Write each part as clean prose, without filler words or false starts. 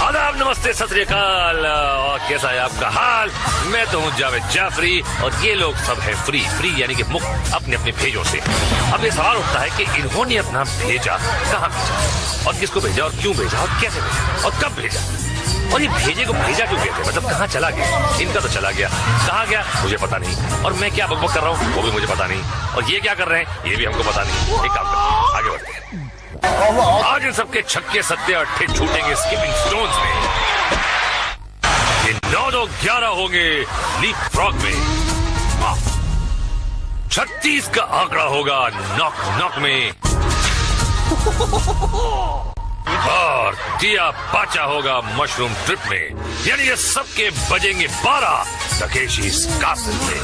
आदाब, नमस्ते, सत श्री अकाल। और कैसा है आपका हाल? मैं तो हूँ जावेद जाफरी और ये लोग सब है फ्री यानी कि मुक्त अपने अपने भेजों से। अब ये सवाल उठता है कि इन्होंने अपना भेजा कहाँ भेजा और किसको भेजा और क्यों भेजा और कैसे भेजा और कब भेजा और ये भेजे को भेजा क्यों कहते हैं, मतलब कहाँ चला गया। इनका तो चला गया, कहाँ गया मुझे पता नहीं, और मैं क्या बकबक कर रहा हूँ वो भी मुझे पता नहीं, और ये क्या कर रहे हैं ये भी हमको पता नहीं। एक काम करते हैं, आगे बढ़ते हैं। आज इन सबके छक्के सत्ते अट्ठे छूटेंगे स्किपिंग स्टोन्स में। ये 9-9-11 होंगे लीप फ्रॉग में। 36 का आंकड़ा होगा नॉक नॉक में। और दिया पाचा होगा मशरूम ट्रिप में। यानी ये सबके बजेंगे 12 तकेशी कासल में।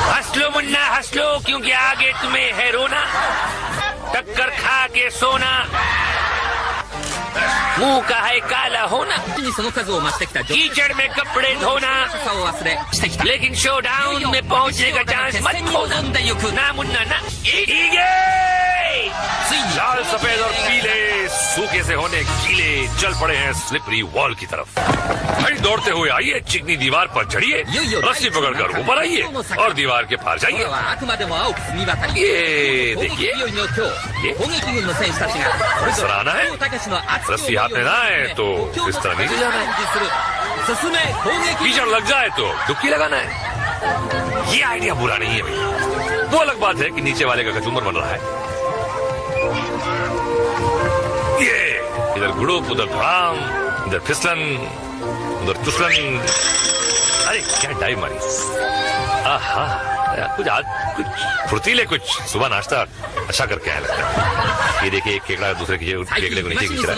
हंस लो मुन्ना हंस लो, क्योंकि आगे तुम्हें है रोना। टक्कर खा के सोना, मुंह का है काला होना, कीचड़ में कपड़े धोना, लेकिन शो डाउन में पहुंचने का चांस मत खोना। ना मुन्ना ना। लाल सफेद और पीले सूखे से होने गीले चल पड़े हैं स्लिपरी वॉल की तरफ। भाई दौड़ते हुए आइए, चिकनी दीवार पर चढ़िए, रस्सी पकड़कर ऊपर आइए और दीवार के पार जाइए। ये देखिए, इस तरह आना है, रस्सी हाथ में ना आए तो इस तरह नीचे जाना है, कीचड़ लग जाए तो डुबकी लगाना है। ये आइडिया बुरा नहीं है भाई। वो अलग बात है कि नीचे वाले का कचूमर बन रहा है। ये इधर गुड़ुप, उधर धड़ाम, इधर फिसलन, उधर तुसलन। अरे क्या डाइव मारी। आहा, कुछ फुर्तीले, कुछ सुबह नाश्ता अच्छा करके आया लगता है। ये देखिए, एक केकड़ा दूसरे केकड़े को नीचे खींच रहा है।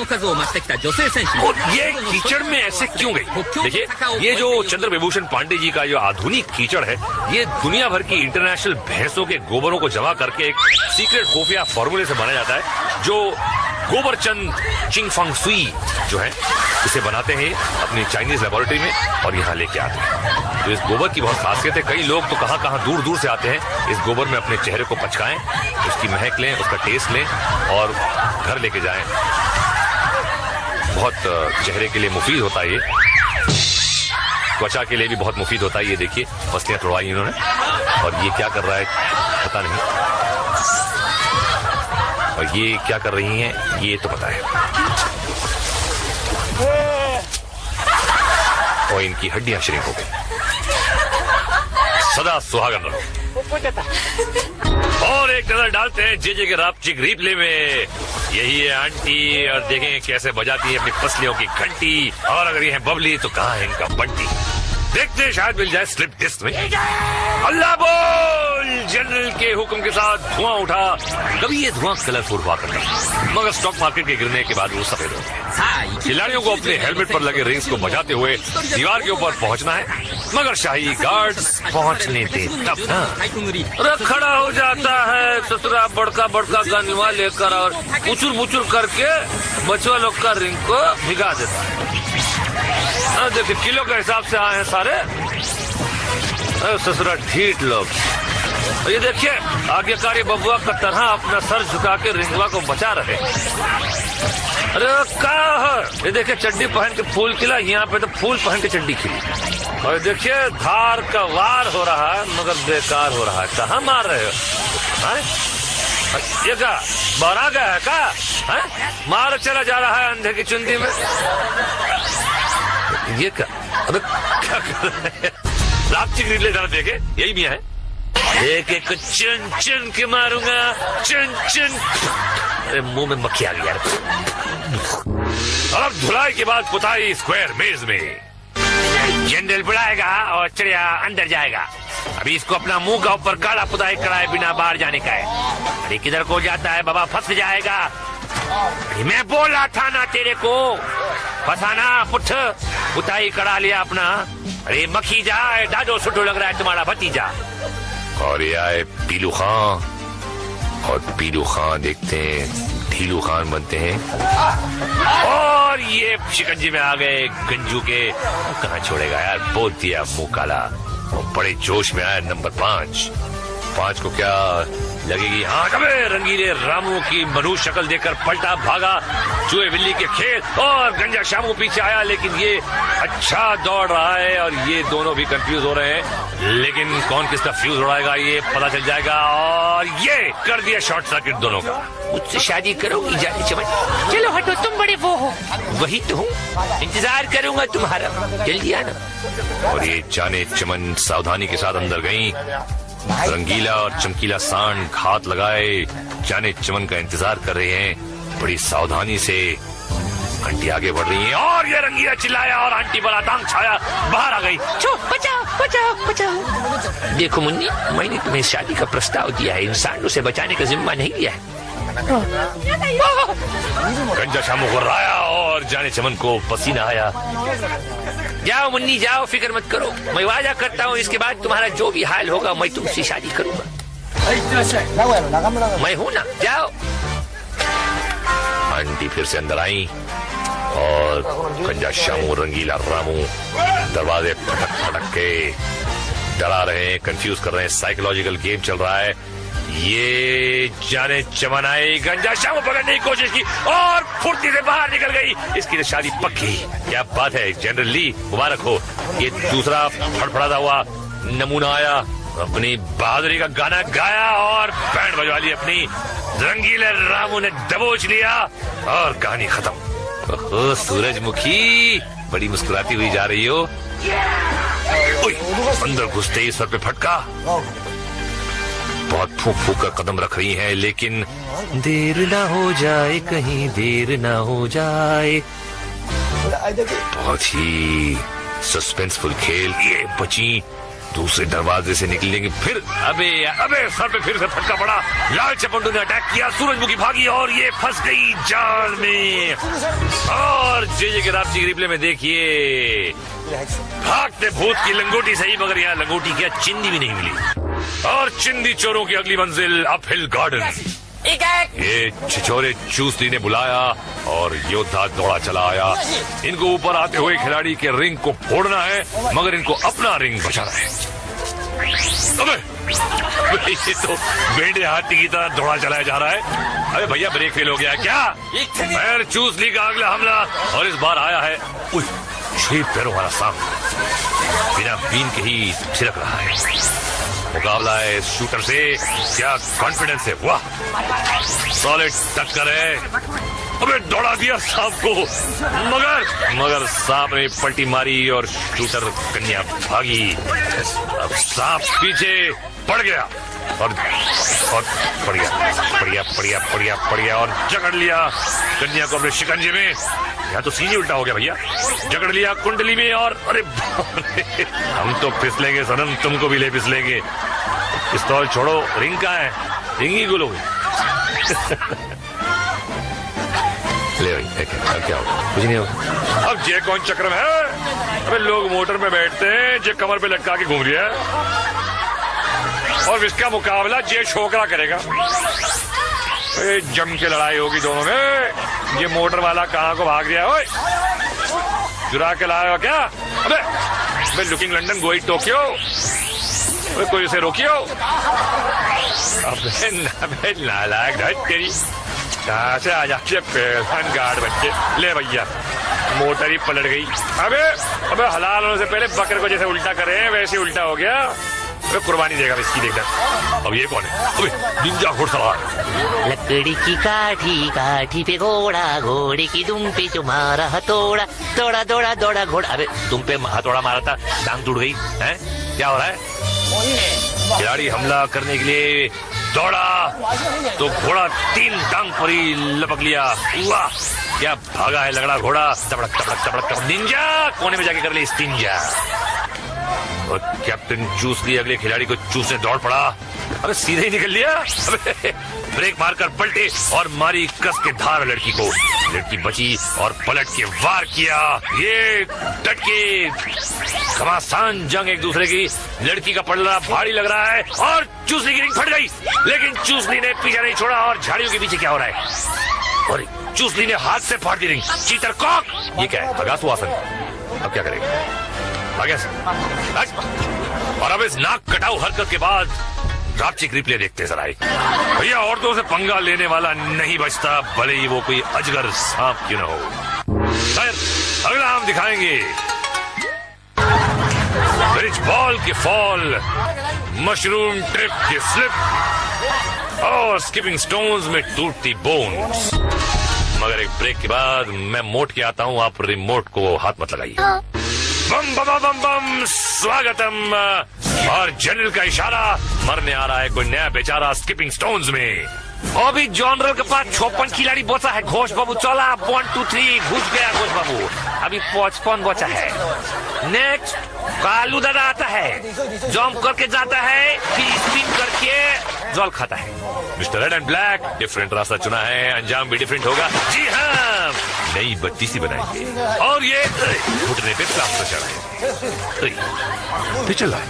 और ये कीचड़ में ऐसे क्यों गई? देखिए, ये जो चंद्र विभूषण पांडे जी का जो आधुनिक कीचड़ है, ये दुनिया भर की इंटरनेशनल भैंसों के गोबरों को जमा करके एक सीक्रेट खुफिया फॉर्मूले से बनाया जाता है, जो गोबरचंद चिंग फंग सुई जो है इसे बनाते हैं अपनी चाइनीज लेबोरेटरी में और यहाँ लेके आते हैं। तो इस गोबर की बहुत खासियत है। कई लोग तो कहाँ दूर दूर से आते हैं इस गोबर में अपने चेहरे को पचकाएं, उसकी महक लें, उसका टेस्ट लें और घर लेके जाएं। बहुत चेहरे के लिए मुफीद होता है, ये त्वचा के लिए भी बहुत मुफीद होता है। ये देखिए, पसलियां तोड़वाई इन्होंने, और ये क्या कर रहा है पता नहीं, और ये क्या कर रही हैं ये तो पता है। और इनकी हड्डियां श्रिंक हो गई। सदा सुहागन रहो। और एक नजर डालते हैं जेजे के रापचिक रिप्ले में। यही है आंटी, और देखें कैसे बजाती है अपनी पसलियों की घंटी। और अगर ये है बबली तो कहाँ है इनका बंटी। देखते हैं, शायद मिल जाए स्लिप डिस्क में। अल्लाह बोल। जनरल के हुक्म के साथ धुआं उठा। कभी ये धुआं कलरफुल हुआ करता, मगर स्टॉक मार्केट के गिरने के बाद वो सफेद हो गया। खिलाड़ियों को अपने हेलमेट पर लगे रिंग्स को बजाते हुए दीवार के ऊपर पहुंचना है, मगर शाही गार्ड्स पहुंचने दे तब ना। खड़ा हो जाता है ससुरा बड़का बड़का गनवा लेकर और मुचुर मुचुर करके बचवा लोग का रिंग को भिगा देता है। देखिए, किलो के हिसाब से आए हैं सारे ससुरा ढीठ लोग। ये देखिए, आज्ञाकारी बबुआ का तरह अपना सर झुका के रिंगवा को बचा रहे। अरे क्या है? ये देखिए, चड्डी पहन के फूल खिला, यहाँ पे तो फूल पहन के चड्डी खिली। और देखिए, धार का वार हो रहा है मगर बेकार हो रहा है। कहाँ मार रहे हो? ये क्या बौरा गया है क्या? मार चला जा रहा है अंधे की चुंदी में। ये क्या? अरे क्या कर रहे हैं? प्लास्टिक रिले जरा देखे, यही भी है। एक एक चुन चुन के मारूंगा, चुन चुन। अरे मुंह में मक्खी आ गई यार। अब धुलाई के बाद पुताई स्क्वायर मेज में। जनरल बुलाएगा और चिड़िया अंदर जाएगा। अभी इसको अपना मुंह का ऊपर गाड़ा पुताई कराए बिना बाहर जाने का है। अरे किधर को जाता है बाबा, फंस जाएगा। मैं बोला था ना तेरे को, फंसाना पुठ। पुताई करा लिया अपना। अरे मक्खी जाए, डाडो सुटो लग रहा है तुम्हारा भतीजा। और ये आए पीलू खान, और पीलू खान देखते हैं ढीलू खान बनते हैं। और ये शिकंजी में आ गए गंजू के। कहाँ छोड़ेगा यार, बोल दिया मुंह काला। बड़े जोश में आया नंबर 5 को क्या लगेगी हाँ कबे रंगीले रामू की मनुष्य शक्ल देखकर पलटा भागा चूहे बिल्ली के खेल और गंजा शामू पीछे आया, लेकिन ये अच्छा दौड़ रहा है और ये दोनों भी कंफ्यूज हो रहे हैं, लेकिन कौन किसका फ्यूज उड़ाएगा ये पता चल जाएगा। और ये कर दिया शॉर्ट सर्किट दोनों का। मुझसे शादी करोगी जाने चमन? चलो हटो, तुम बड़े वो हो। वही तो हूँ, इंतजार करूंगा तुम्हारा, जल्दी आना। और ये जाने चमन सावधानी के साथ अंदर गई। रंगीला और चमकीला सांड हाथ लगाए जाने चमन का इंतजार कर रहे हैं। बड़ी सावधानी से आंटी आगे बढ़ रही है और ये रंगीला चिल्लाया और आंटी पर आतंक छाया, बाहर आ गई। बचाओ बचाओ बचाओ। देखो मुन्नी, मैंने तुम्हें शादी का प्रस्ताव दिया है, इंसानों से बचाने का जिम्मा नहीं लिया है। गंजा शामू गुर्राया और जाने चमन को पसीना आया। जाओ मुन्नी जाओ, फिक्र मत करो, मैं वादा करता हूँ इसके बाद तुम्हारा जो भी हाल होगा मैं तुमसे शादी करूंगा। मैं हूँ ना, जाओ। आंटी फिर से अंदर आई और गंजा शामू रंगीला रामू दरवाजे फटक फटक के डरा रहे हैं, कंफ्यूज कर रहे हैं, साइकोलॉजिकल गेम चल रहा है। ये जाने चमन आई, गंजा शामू पकड़ने की कोशिश की और फुर्ती से बाहर निकल गई। इसकी तो शादी पक्की। क्या बात है, जनरली मुबारक हो। ये दूसरा फड़फड़ाता हुआ नमूना आया, अपनी बहादुरी का गाना गाया और बैंड बजवा ली अपनी। रंगीले रामू ने दबोच लिया और कहानी खत्म। ओह सूरजमुखी, बड़ी मुस्कुराती हुई जा रही हो। अंदर घुसते ही सर पे फटका। बहुत फूक फूक कर कदम रख रही हैं, लेकिन देर ना हो जाए, कहीं देर ना हो जाए। बहुत ही सस्पेंसफुल खेल। ये बची दूसरे दरवाजे से निकलेंगे फिर। अबे सर पे फिर से फटका पड़ा। लाल चपंडू ने अटैक किया, सूरजमुखी भागी और ये फंस गई जाल में। और जे के रात रिप्ले में देखिए, भागते भूत की लंगोटी सही, मगर यहाँ लंगोटी क्या चिंदी भी नहीं मिली। और चिंदी चोरों की अगली मंजिल अपहिल गार्डन। ये छिछोरे चूसली ने बुलाया और योद्धा दौड़ा चला आया। इनको ऊपर आते हुए खिलाड़ी के रिंग को फोड़ना है, मगर इनको अपना रिंग बचाना है। अबे ये तो बेंडे हाथी की तरह दौड़ा चलाया जा रहा है। अरे भैया ब्रेक फेल हो गया क्या? पैर चूसली का अगला हमला और इस बार आया है 6 पैरों वाला सांप, बिना बीन के ही छिड़क रहा है। मुकाबला है शूटर से, क्या कॉन्फिडेंस है, वाह सॉलिड टक्कर है। अबे दौड़ा दिया सांप को, मगर सांप ने पलटी मारी और शूटर कन्या भागी। अब सांप पीछे पड़ गया और पड़ गया और जकड़ लिया कन्या को अपने शिकंजे में। यहाँ तो सीने उल्टा हो गया भैया, जकड़ लिया कुंडली में और अरे हम तो फिसलेंगे सनम, तुमको भी ले फिसलेंगे। पिस्तौल छोड़ो, रिंग कहाँ है? रिंग ही गुलो। ले भाई, क्या होगा? कुछ नहीं होगा। अब जे कौन चक्रम है? अबे लोग मोटर में बैठते हैं, जे कमर पे लटका के घूम रही है और इसका मुकाबला जे छोकरा करेगा। जम के लड़ाई होगी दोनों में। ये मोटर वाला कहाँ को भाग गया? ओए चुरा के लाया क्या? अबे लुकिंग लंदन गोइंग टोक्यो, कोई उसे रोकियो। अबे नालायक तेरी, कहाँ से आ जाती पेशन गार्ड बच्चे। ले भैया, मोटर ही पलट गई। अबे हलाल होने से पहले बकरे को जैसे उल्टा करे वैसे उल्टा हो गया। अबे कुर्बानी देगा इसकी, देखना। अब ये कौन है? अबे निंजा घुड़सवार। लकड़ी की काठी पे घोड़ा, घोड़े की दुम पे तुम्हारा हथौड़ा, दौड़ा दौड़ा दौड़ा घोड़ा। अबे तुम पे हथौड़ा मारा था, टांग टूट गई है, क्या हो रहा है? खिलाड़ी हमला करने के लिए दौड़ा तो घोड़ा 3 टांग पर ही लपक लिया। वाह क्या भागा है लगड़ा घोड़ा। तबड़क तबड़क तबड़क तबड़क। निंजा कोने में जाके कर ले स्टिंजा। और कैप्टन चूसली अगले खिलाड़ी को चूसने दौड़ पड़ा। अबे सीधे ही निकल लिया। अबे ब्रेक मारकर पलटे और मारी कस के धार लड़की को। लड़की बची और पलट के वार किया। ये डट के घमासान जंग एक दूसरे की। लड़की का पलड़ा भारी लग रहा है और चूसली की रिंग फट गई, लेकिन चूसली ने पीछा नहीं छोड़ा। और झाड़ियों के पीछे क्या हो रहा है? और चूसली ने हाथ से फाड़ दी रिंग। चीतर कॉक। ये क्या है? अगासु आसन। अब क्या करेगा? आगे और अब इस नाक कटाऊ हरकत के बाद रापचिक रिप्ले देखते जरा एक। भैया औरतों से पंगा लेने वाला नहीं बचता, भले ही वो कोई अजगर सांप क्यों न हो। खैर, अगला हम दिखाएंगे ब्रिज बॉल के फॉल, मशरूम ट्रिप के स्लिप और स्किपिंग स्टोन्स में टूटती बोन्स। मगर एक ब्रेक के बाद मैं मोट के आता हूँ, आप रिमोट को हाथ मत लगाइए। बम बम बम बम, स्वागतम। और जनरल का इशारा, मरने आ रहा है कोई नया बेचारा स्किपिंग स्टोन्स में। अभी जनरल के पास 56 खिलाड़ी बचा है। घोष बाबू चला, 1 2 3 घुस गया घोष बाबू। अभी 55 बचा है। नेक्स्ट कालू दादा आता है, जंप करके जाता है, फिर स्पिन करके जल खाता है। Mister red and black different रास्ता चुना है, अंजाम भी डिफरेंट होगा। जी हाँ, नई बत्ती सी बनाएंगे और ये घुटने पे प्लास्टर चढ़ाएंगे। चल रहा है,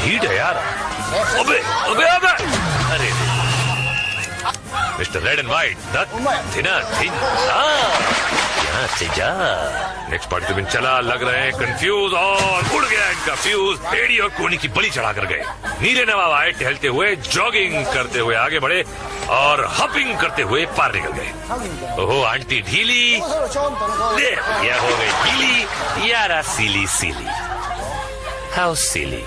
हीट है यार। अबे अबे अबे, अरे मिस्टर रेड एंड व्हाइट, यहाँ से जा। नेक्स्ट पार्टिसिपेंट चला, लग रहे हैं कंफ्यूज और उड़ गया इनका फ्यूज। एडी और कोनी की बलि चढ़ा कर गए। नीले नवाब आए टहलते हुए, जॉगिंग करते हुए आगे बढ़े और हपिंग करते हुए पार निकल गए। ओहो आंटी ढीली, यह हो गई गीली। यारा सीली सीली, हाउ सीली।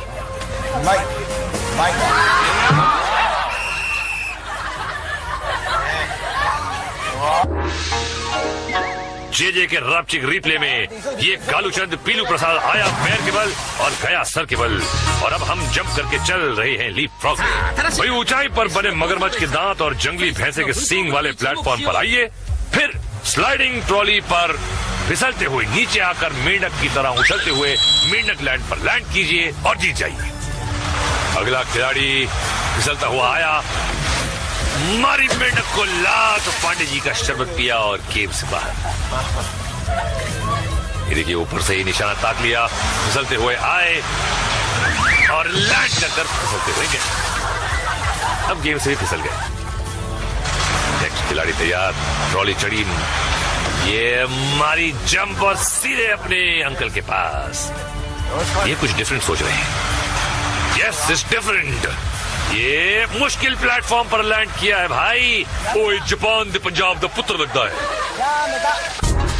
जे के रापचिक रिप्ले में ये कालूचंद पीलू प्रसाद आया पैर के बल और गया सर के बल। और अब हम जंप करके चल रहे हैं लीप फ्रॉग में। वही ऊंचाई पर बने मगरमच्छ के दांत और जंगली भैंसे के सींग वाले प्लेटफॉर्म पर आइए, फिर स्लाइडिंग ट्रॉली पर फिसलते हुए नीचे आकर मेंढक की तरह उछलते हुए मेंढक लैंड पर लैंड कीजिए और जीत जाइए। अगला खिलाड़ी फिसलता हुआ आया, मारी मेंढक को लात, पांडे जी का शरबत पिया और केव से बाहर। ये देखिए ऊपर से ही निशाना ताक लिया, फिसलते हुए आए और लैंड कर फिसलते हुए गए। अब गेम से भी फिसल गए। नेक्स्ट खिलाड़ी तैयार, ट्रॉली चढ़ी, ये मारी जंप और सीधे अपने अंकल के पास। ये कुछ डिफरेंट सोच रहे हैं। Yes it's different. ये मुश्किल प्लेटफॉर्म पर लैंड किया है भाई। ओए जापान दे पंजाब दा पुत्र लगता है।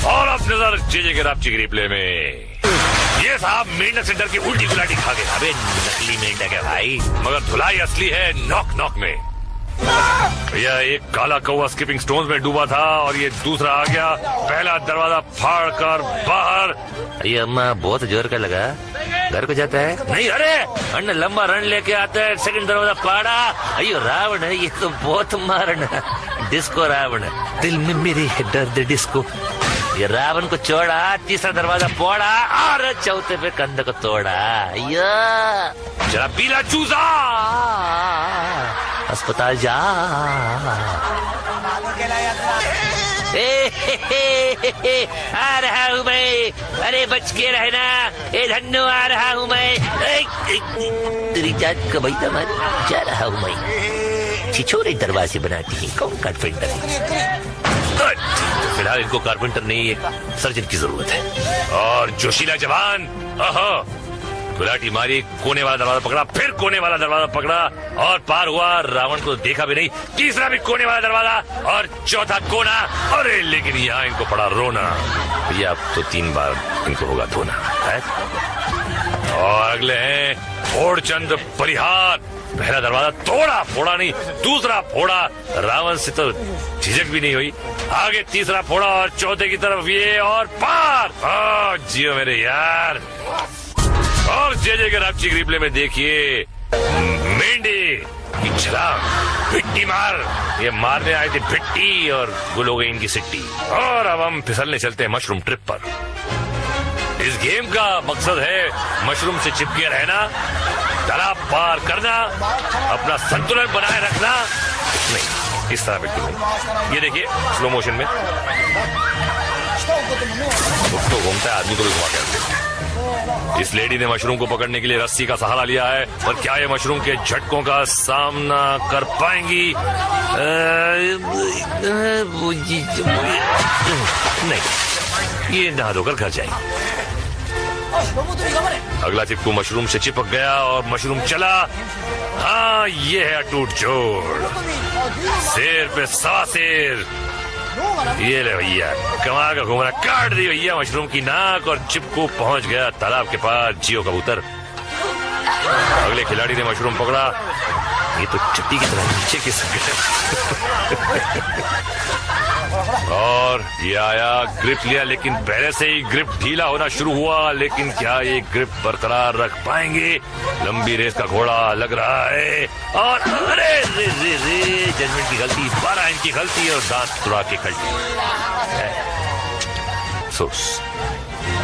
और अब नजर जे के रापचिक रिप्ले में, ये साहब मेंढक से डर के उल्टी गुलाटी खा गए। अबे नकली मेंढक है भाई, मगर धुलाई असली है नॉक नॉक में। भैया एक काला कौवा स्किपिंग स्टोन्स में डूबा था और ये दूसरा आ गया, पहला दरवाजा फाड़ कर बाहर। अरे अम्मा बहुत जोर का लगा, घर को जाता है नहीं। अरे अन्ना लंबा रन लेके आता है, सेकंड दरवाजा फाड़ा। अयो रावण है ये तो, बहुत मारना। डिस्को रावण, दिल में मेरे है दर्द डिस्को। ये रावण को चोड़ा, तीसरा दरवाजा फोड़ा और चौथे पे कंध को तोड़ा। जरा पीला चूजा, अस्पताल जा। आ रहा हूँ मैं, अरे बच के रहना, ए धन्नो आ रहा हूँ मैं। तेरी जात का भाई तमार जा रहा हूँ मैं। छिछोरे दरवाजे बनाती है, कौन कारपेंटर है? फिलहाल इनको कारपेंटर नहीं, एक सर्जन की जरूरत है। और जोशीला जवान, गुलाटी मारी, कोने वाला दरवाजा पकड़ा, फिर कोने वाला दरवाजा पकड़ा और पार हुआ। रावण को देखा भी नहीं, तीसरा भी कोने वाला दरवाजा और चौथा कोना। अरे लेकिन यहाँ इनको पड़ा रोना। भैया अब तो 3 बार इनको होगा धोना है। और अगले हैं ओड़चंद परिहार। पहला दरवाजा तोड़ा, फोड़ा नहीं, दूसरा फोड़ा, रावण से तो झिझक भी नहीं हुई। आगे तीसरा फोड़ा और चौथे की तरफ ये और पार। जियो मेरे यार। और जे के रापचिक रिप्ले में देखिए, मेंढे की छलांग, भिट्टी मार। ये मारने आए थे भिट्टी और गुल हो गई इनकी सिट्टी। और अब हम फिसलने चलते हैं मशरूम ट्रिप पर। इस गेम का मकसद है मशरूम से चिपके रहना, तालाब पार करना, अपना संतुलन बनाए रखना। नहीं, इस तरह बिल्कुल नहीं। ये देखिए स्लो मोशन में तो घूमता है, आदमी को भी घुमा के रखते हैं। इस लेडी ने मशरूम को पकड़ने के लिए रस्सी का सहारा लिया है, और क्या ये मशरूम के झटकों का सामना कर पाएंगी? नहीं, ये नहा धोकर घर जाएंगे। अगला चिपकू मशरूम से चिपक गया और मशरूम चला। हाँ, ये है अटूट जोड़। शेर पे 100 शेर। ये ले भैया, कमाल का घुमरा काट दी भैया मशरूम की नाक और चिपकू पहुंच गया तालाब के पास। जियो कबूतर। अगले खिलाड़ी ने मशरूम पकड़ा। ये तो चट्टी की तरह नीचे खिसक गया और ये आया, ग्रिप लिया, लेकिन पहले से ही ग्रिप ढीला होना शुरू हुआ। लेकिन क्या ये ग्रिप बरकरार रख पाएंगे? लंबी रेस का घोड़ा लग रहा है और अरे रे रे रे, जजमेंट की गलती, 12 इंच की गलती और दांत तुड़ा के खड़ी। अफसोस।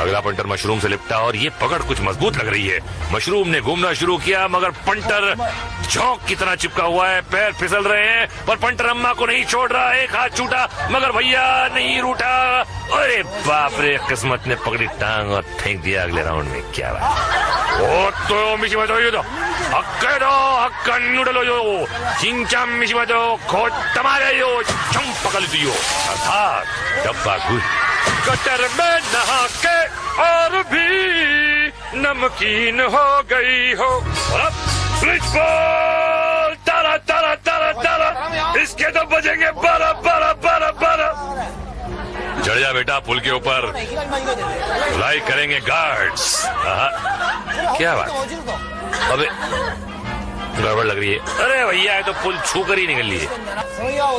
अगला पंटर मशरूम से लिपटा और ये पकड़ कुछ मजबूत लग रही है। मशरूम ने घूमना शुरू किया मगर पंटर झोंक की तरह चिपका हुआ है। पैर फिसल रहे हैं पर पंटर अम्मा को नहीं छोड़ रहा। एक हाथ छूटा मगर भैया नहीं रूठा। अरे बाप रे, किस्मत ने पकड़ी टांग और फेंक दिया अगले राउंड में। क्या बात। ओ तो मिशिमतो यो तो हक्केदो हक्कन्नुडलो यो चिंचाम मिशिमतो खोटमारे यो चंपकल यो। अर्थात डब्बा गुड। गटर में नहा के और भी नमकीन हो गई हो। अब स्विच बॉल तारा तारा तारा तारा, इसके तो बजेंगे 12 12 12 12। चढ़ जा बेटा पुल के ऊपर, धुलाई करेंगे गार्ड्स। क्या बात, अबे गड़बड़ लग रही है। अरे भैया ये तो पुल छू कर ही निकल ली है।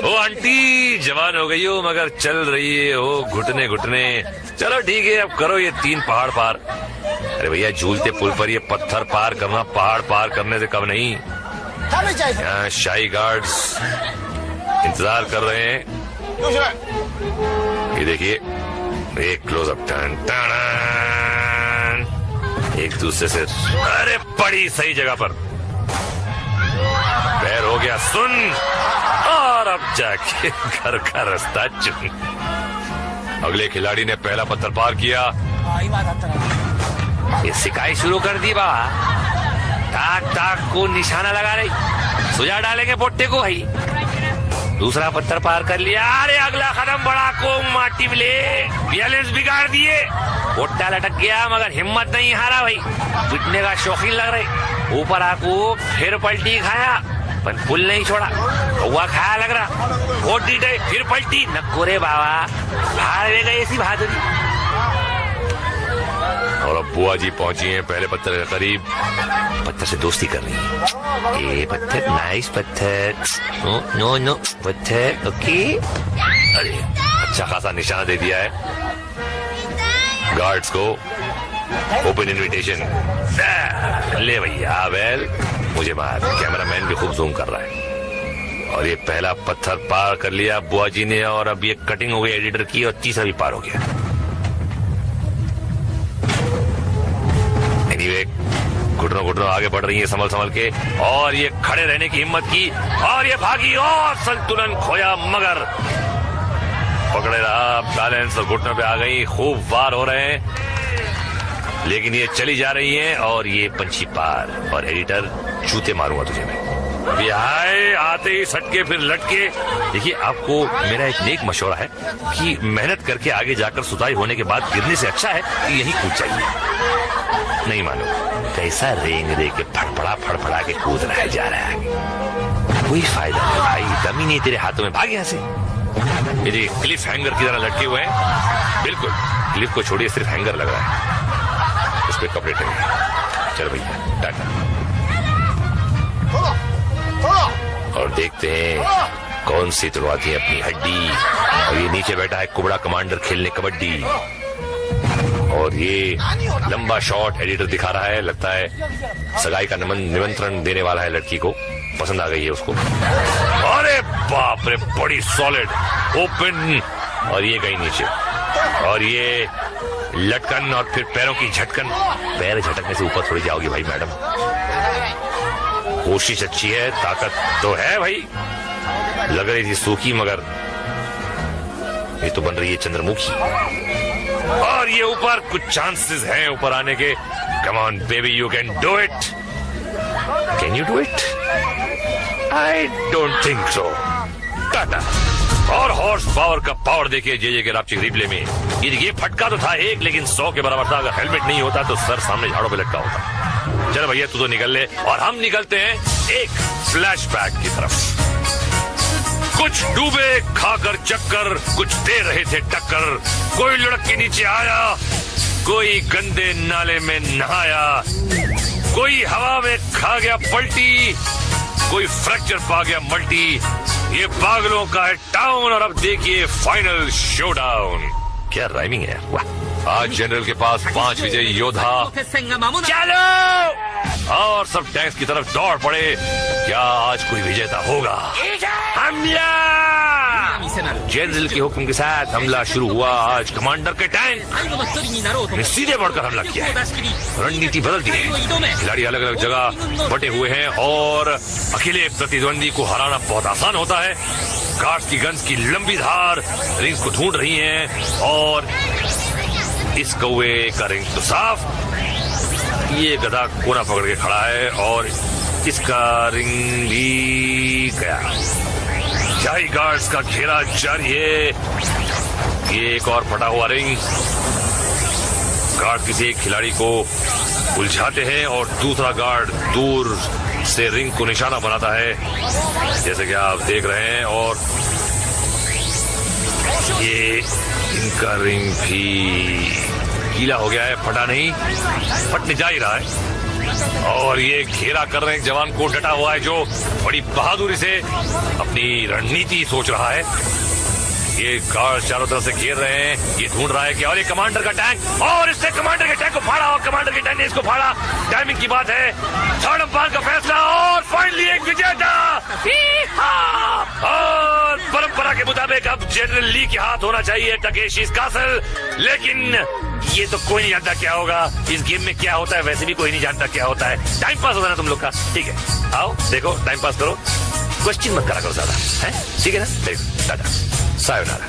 ओ आंटी जवान हो गई हो मगर चल रही है हो घुटने घुटने। चलो ठीक है, अब करो ये 3 पहाड़ पार। अरे भैया झूलते पुल पर ये पत्थर पार करना पहाड़ पार करने से कम नहीं। यहाँ शाही गार्ड्स इंतजार कर रहे हैं। ये देखिए, एक क्लोजअप टर्न, एक दूसरे से। अरे बड़ी सही जगह पर पैर हो गया सुन, और अब जाके घर का रास्ता चुन। अगले खिलाड़ी ने पहला पत्थर पार किया। ये सिकाई शुरू कर दी बाबा। ताक ताक को निशाना लगा रही, सुझा डालेंगे पोट्टे को भाई। दूसरा पत्थर पार कर लिया। अरे अगला कदम बड़ा को माटी मिले, बैलेंस बिगाड़ दिए। पोट्टा लटक गया मगर हिम्मत नहीं हारा भाई। पिटने का शौकीन लग रहे। ऊपर आको फिर पलटी खाया पर पुल नहीं छोड़ा। कौवा खाया लग रहा, वोट डीटे फिर पलटी। नकोरे बाबा भाड़ में गई ऐसी बहादुरी। और अब बुआ जी पहुंची हैं पहले पत्थर के करीब। पत्थर से दोस्ती कर रही है। ए पत्थर, नाइस पत्थर, नो नो नो पत्थर, ओके। अरे अच्छा खासा निशाना दे दिया है गार्ड्स को। Open invitation. ले भैया वेल, मुझे मार। कैमरामैन भी खूब जूम कर रहा है। और ये पहला पत्थर पार कर लिया बुआ जी ने और अब ये कटिंग हो गई एडिटर की और तीसरा भी पार हो गया। एनीवे घुटनों घुटनों आगे बढ़ रही है संभल संभल के, और ये खड़े रहने की हिम्मत की और ये भागी और संतुलन खोया मगर पकड़े रहा। बैलेंस और घुटनों पे आ गई। खूब वार हो रहे हैं लेकिन ये चली जा रही हैं और ये पंछी पार। और एडिटर जूते मारूंगा तुझे मैं। बिहाय आते ही सटके फिर लटके। देखिए आपको मेरा एक नेक मशवरा है कि मेहनत करके आगे जाकर सुताई होने के बाद गिरने से अच्छा है कि यही कूद जाइए। नहीं मानो कैसा रेंग दे के फड़फड़ा के कूद रहा है, जा रहा है। कोई फायदा नहीं भाई, दम ही नहीं तेरे हाथों में, भाग यहाँ से। ये क्लिफ हैंगर की तरह लटके हुए हैं। बिल्कुल क्लिफ को छोड़िए, सिर्फ हैंगर लग रहा है, उस पर कपड़े टंगे। चल भैया टाटा। और देखते हैं कौन सी तुड़वाती है अपनी हड्डी। और ये नीचे बैठा है कुबड़ा कमांडर खेलने कबड्डी। और ये लंबा शॉट एडिटर दिखा रहा है, लगता है सगाई का निमंत्रण देने वाला है लड़की को, पसंद आ गई है उसको। अरे बाप रे, बड़ी सॉलिड ओपन। और ये गई नीचे और ये लटकन और फिर पैरों की झटकन। पैर झटकने से ऊपर थोड़ी जाओगी भाई मैडम। कोशिश अच्छी है, ताकत तो है भाई। लग रही थी सूखी मगर ये तो बन रही है चंद्रमुखी। और ये ऊपर कुछ चांसेस हैं ऊपर आने के। Come on baby, you can do it. Can you do it? I don't think so. Tata. और हॉर्स पावर का पावर देखिए जे के रापचिक रिप्ले में। ये फटका तो था एक, लेकिन 100 के बराबर था। अगर हेलमेट नहीं होता तो सर सामने झाड़ों पे लटका होता। चलो भैया तू तो निकल ले, और हम निकलते हैं एक फ्लैशबैक की तरफ। कुछ डूबे खाकर चक्कर, कुछ दे रहे थे टक्कर। कोई लुढ़क के नीचे आया, कोई गंदे नाले में नहाया, कोई हवा में खा गया पलटी, कोई फ्रैक्चर पा गया मल्टी। ये पागलों का है टाउन, और अब देखिए फाइनल शोडाउन। क्या राइमिंग है, वाह। आज जनरल के पास 5 विजयी योद्धा। चलो, और सब टैंक्स की तरफ दौड़ पड़े। क्या आज कोई विजेता होगा? हमला! जनरल के हुक्म के साथ हमला शुरू हुआ। आज कमांडर के टैंक ने सीधे बढ़कर हमला किया है। रणनीति बदल दी है। खिलाड़ी अलग अलग जगह बटे हुए हैं, और अकेले प्रतिद्वंदी को हराना बहुत आसान होता है। गार्ड्स की गन्स की लंबी धार रिंग्स को ढूंढ रही हैं, और इस कौवे का रिंग तो साफ। ये गधा कोना पकड़ के खड़ा है, और इसका रिंग भी गया। शाही गार्ड्स का घेरा जारी है। ये एक और फटा हुआ रिंग। गार्ड किसी एक खिलाड़ी को उलझाते हैं, और दूसरा गार्ड दूर से रिंग को निशाना बनाता है, जैसे कि आप देख रहे हैं। और ये इनका रिंग भी गीला हो गया है, फटा नहीं, फटने जा ही रहा है। और ये घेरा कर रहे हैं जवान को डटा हुआ है, जो बड़ी बहादुरी से अपनी रणनीति सोच रहा है। ये गार्ड चारों तरफ से घेर रहे हैं। ये ढूंढ रहा है कि और ये कमांडर का टैंक, और इसने कमांडर के टैंक को फाड़ा, और कमांडर के टैंक ने इसको फाड़ा। टाइमिंग की बात है। थर्ड अंपायर का फैसला, और फाइनली एक विजेता। और परंपरा के मुताबिक अब जनरल ली के हाथ होना चाहिए टकेशी's कासल, लेकिन ये तो कोई नहीं जानता क्या होगा। इस गेम में क्या होता है वैसे भी कोई नहीं जानता क्या होता है। टाइम पास होता है ना तुम लोग का, ठीक है? आओ देखो, टाइम पास करो, क्वेश्चन मत करा करो ज्यादा, है ठीक है ना? देखो टाटा, सायोनारा।